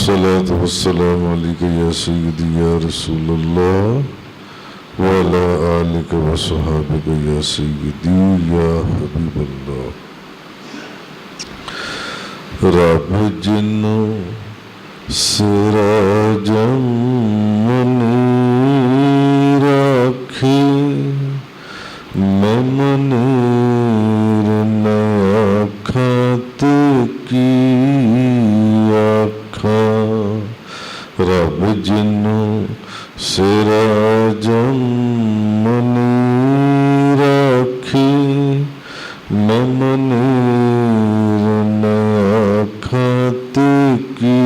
अस्सलातु वस्सलामु अलैका या सय्यदी या रसूलल्लाह व अला आलिका व सहाबिका या सय्यदी या हबीबल्लाह। रब जिन्नो सिराजम मुनीर आखे मैं मुनीर न आखात की आखा। रब जिन्नो सिराजम मुनीर आखे मैं मुनीर न आखात की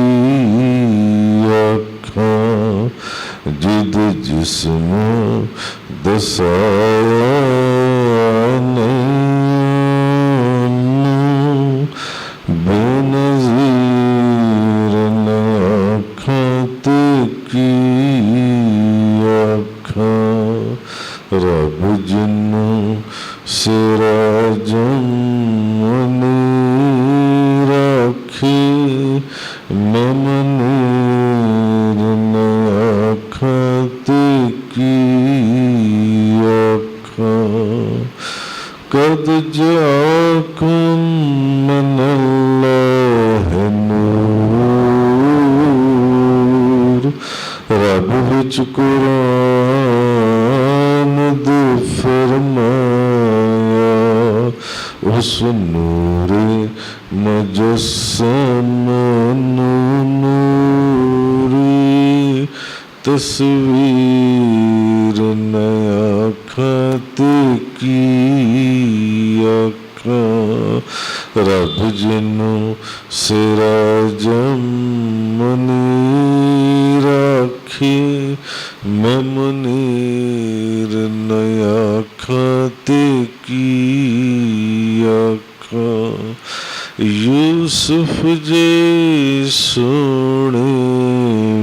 आखा। जिद जिस्म दसाया बेनज़ीर न आखात की आखा। रब जिन्नो सिराजम मुनीर आखे मैं मुनीर न आखात की आखा। कद जाकुम मिनल्लाह नूर। रब विच कुरान दे फरमाया उस नूरे मुजस्सम नूरी तस्वीर न आखात की आखा। रब जिन्नो सिराजम मुनीर आखे मैं मुनीर न आखात की आखा। यूसुफ जे सोने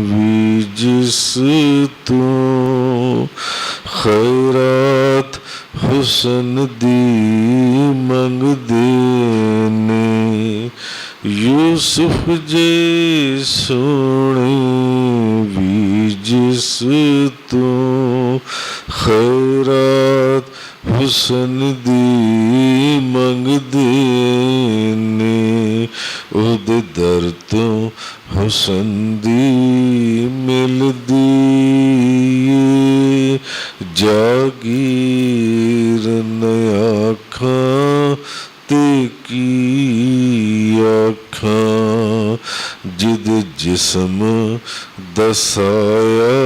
भी जिस तो खैरात हुसन दी मंगदे ने। यूसुफ जे सोने भी जिस तो खैरात हुसन दी मंगदे ने। उहदे दर तो हुसन दी मिलदी जागीर न आखात की आखा। जिद जिस्म दसाया